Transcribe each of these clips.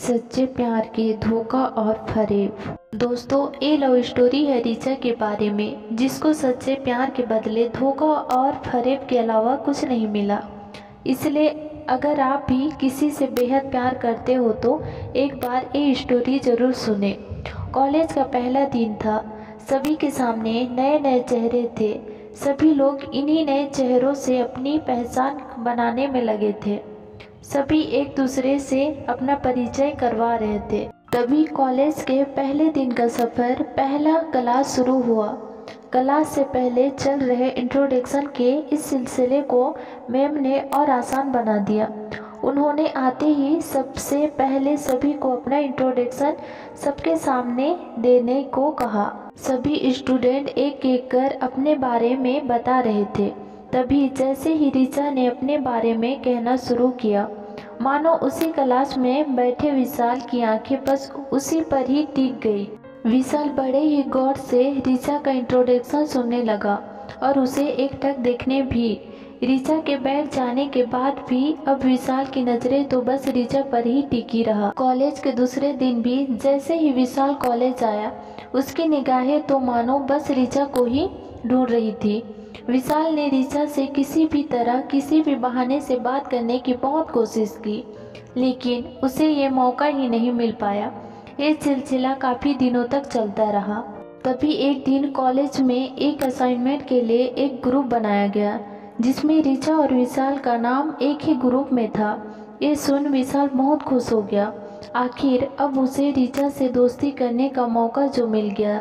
सच्चे प्यार के धोखा और फरेब। दोस्तों, ये लव स्टोरी है ऋचा के बारे में, जिसको सच्चे प्यार के बदले धोखा और फरेब के अलावा कुछ नहीं मिला। इसलिए अगर आप भी किसी से बेहद प्यार करते हो तो एक बार ये स्टोरी ज़रूर सुने। कॉलेज का पहला दिन था। सभी के सामने नए नए चेहरे थे। सभी लोग इन्हीं नए चेहरों से अपनी पहचान बनाने में लगे थे। सभी एक दूसरे से अपना परिचय करवा रहे थे। तभी कॉलेज के पहले दिन का सफ़र, पहला क्लास शुरू हुआ। क्लास से पहले चल रहे इंट्रोडक्शन के इस सिलसिले को मैम ने और आसान बना दिया। उन्होंने आते ही सबसे पहले सभी को अपना इंट्रोडक्शन सबके सामने देने को कहा। सभी स्टूडेंट एक एक कर अपने बारे में बता रहे थे। तभी जैसे ही ऋचा ने अपने बारे में कहना शुरू किया, मानो उसी क्लास में बैठे विशाल की आंखें बस उसी पर ही टिक गई। विशाल बड़े ही गौर से ऋचा का इंट्रोडक्शन सुनने लगा और उसे एकटक देखने भी। ऋचा के बैठ जाने के बाद भी अब विशाल की नज़रें तो बस ऋचा पर ही टिकी रहा। कॉलेज के दूसरे दिन भी जैसे ही विशाल कॉलेज आया, उसकी निगाहें तो मानो बस ऋचा को ही ढूंढ रही थी। विशाल ने ऋचा से किसी भी तरह, किसी भी बहाने से बात करने की बहुत कोशिश की, लेकिन उसे ये मौका ही नहीं मिल पाया। ये सिलसिला काफ़ी दिनों तक चलता रहा। तभी एक दिन कॉलेज में एक असाइनमेंट के लिए एक ग्रुप बनाया गया, जिसमें ऋचा और विशाल का नाम एक ही ग्रुप में था। ये सुन विशाल बहुत खुश हो गया। आखिर अब उसे ऋचा से दोस्ती करने का मौका जो मिल गया,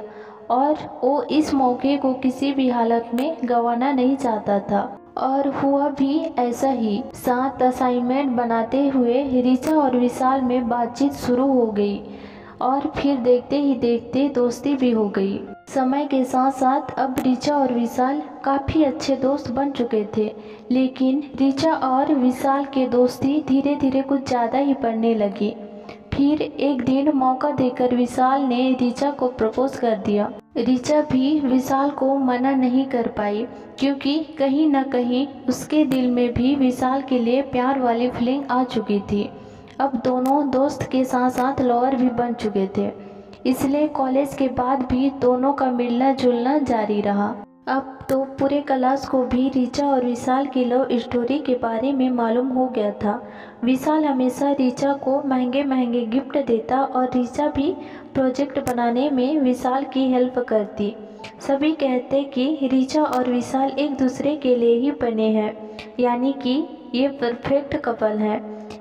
और वो इस मौके को किसी भी हालत में गंवाना नहीं चाहता था। और हुआ भी ऐसा ही। साथ असाइनमेंट बनाते हुए ऋचा और विशाल में बातचीत शुरू हो गई और फिर देखते ही देखते दोस्ती भी हो गई। समय के साथ साथ अब ऋचा और विशाल काफ़ी अच्छे दोस्त बन चुके थे, लेकिन ऋचा और विशाल के दोस्ती धीरे धीरे कुछ ज़्यादा ही बढ़ने लगी। फिर एक दिन मौका देकर विशाल ने ऋचा को प्रपोज कर दिया। ऋचा भी विशाल को मना नहीं कर पाई, क्योंकि कहीं न कहीं उसके दिल में भी विशाल के लिए प्यार वाली फीलिंग आ चुकी थी। अब दोनों दोस्त के साथ साथ लवर भी बन चुके थे। इसलिए कॉलेज के बाद भी दोनों का मिलना जुलना जारी रहा। अब तो पूरे क्लास को भी ऋचा और विशाल की लव स्टोरी के बारे में मालूम हो गया था। विशाल हमेशा ऋचा को महंगे महंगे गिफ्ट देता और ऋचा भी प्रोजेक्ट बनाने में विशाल की हेल्प करती। सभी कहते कि ऋचा और विशाल एक दूसरे के लिए ही बने हैं, यानी कि ये परफेक्ट कपल है।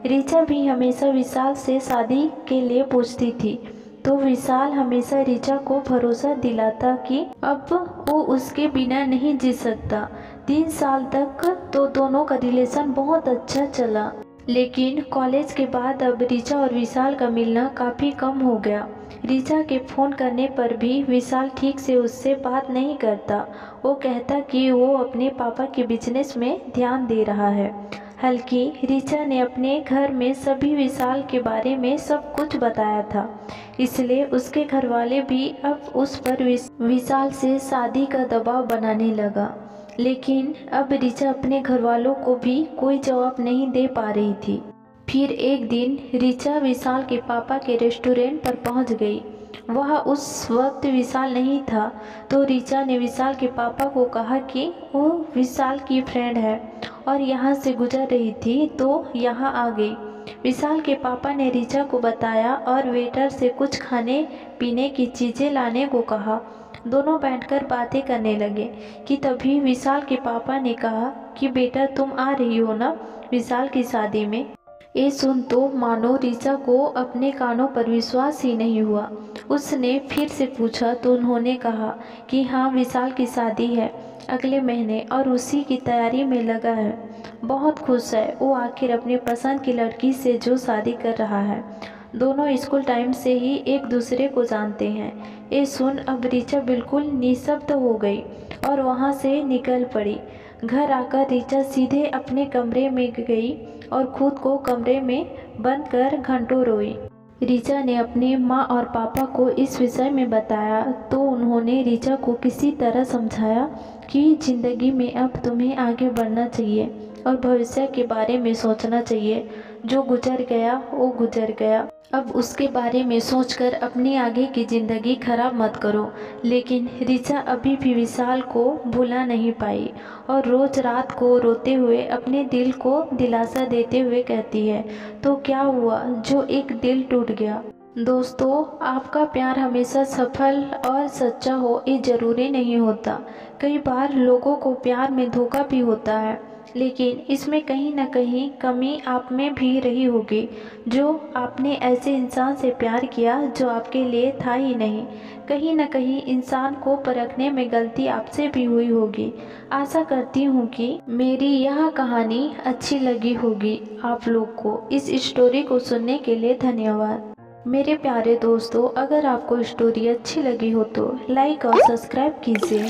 ऋचा भी हमेशा विशाल से शादी के लिए पूछती थी, तो विशाल हमेशा ऋचा को भरोसा दिलाता कि अब वो उसके बिना नहीं जी सकता। 3 साल तक तो दोनों का रिलेशन बहुत अच्छा चला, लेकिन कॉलेज के बाद अब ऋचा और विशाल का मिलना काफ़ी कम हो गया। ऋचा के फ़ोन करने पर भी विशाल ठीक से उससे बात नहीं करता। वो कहता कि वो अपने पापा के बिजनेस में ध्यान दे रहा है। हालांकि ऋचा ने अपने घर में सभी विशाल के बारे में सब कुछ बताया था, इसलिए उसके घर वाले भी अब उस पर विशाल से शादी का दबाव बनाने लगा। लेकिन अब ऋचा अपने घर वालों को भी कोई जवाब नहीं दे पा रही थी। फिर एक दिन ऋचा विशाल के पापा के रेस्टोरेंट पर पहुंच गई। वह उस वक्त विशाल नहीं था, तो ऋचा ने विशाल के पापा को कहा कि वो विशाल की फ्रेंड है और यहाँ से गुजर रही थी, तो यहाँ आ गई। विशाल के पापा ने ऋचा को बताया और वेटर से कुछ खाने पीने की चीज़ें लाने को कहा। दोनों बैठकर बातें करने लगे कि तभी विशाल के पापा ने कहा कि बेटा, तुम आ रही हो ना विशाल की शादी में। ये सुन तो मानो ऋचा को अपने कानों पर विश्वास ही नहीं हुआ। उसने फिर से पूछा तो उन्होंने कहा कि हाँ, विशाल की शादी है अगले महीने और उसी की तैयारी में लगा है। बहुत खुश है वो आखिर अपनी पसंद की लड़की से जो शादी कर रहा है। दोनों स्कूल टाइम से ही एक दूसरे को जानते हैं। ये सुन अब ऋचा बिल्कुल निशब्द हो गई और वहाँ से निकल पड़ी। घर आकर ऋचा सीधे अपने कमरे में गई और खुद को कमरे में बंद कर घंटों रोई। ऋचा ने अपने माँ और पापा को इस विषय में बताया, तो उन्होंने ऋचा को किसी तरह समझाया कि ज़िंदगी में अब तुम्हें आगे बढ़ना चाहिए और भविष्य के बारे में सोचना चाहिए। जो गुजर गया वो गुजर गया। अब उसके बारे में सोचकर अपनी आगे की ज़िंदगी खराब मत करो। लेकिन ऋचा अभी भी विशाल को भुला नहीं पाई और रोज़ रात को रोते हुए अपने दिल को दिलासा देते हुए कहती है, तो क्या हुआ जो एक दिल टूट गया। दोस्तों, आपका प्यार हमेशा सफल और सच्चा हो ये ज़रूरी नहीं होता। कई बार लोगों को प्यार में धोखा भी होता है, लेकिन इसमें कहीं ना कहीं कमी आप में भी रही होगी। जो आपने ऐसे इंसान से प्यार किया जो आपके लिए था ही नहीं। कहीं ना कहीं इंसान को परखने में गलती आपसे भी हुई होगी। आशा करती हूँ कि मेरी यह कहानी अच्छी लगी होगी आप लोग को। इस स्टोरी को सुनने के लिए धन्यवाद। मेरे प्यारे दोस्तों, अगर आपको स्टोरी अच्छी लगी हो तो लाइक और सब्सक्राइब कीजिए।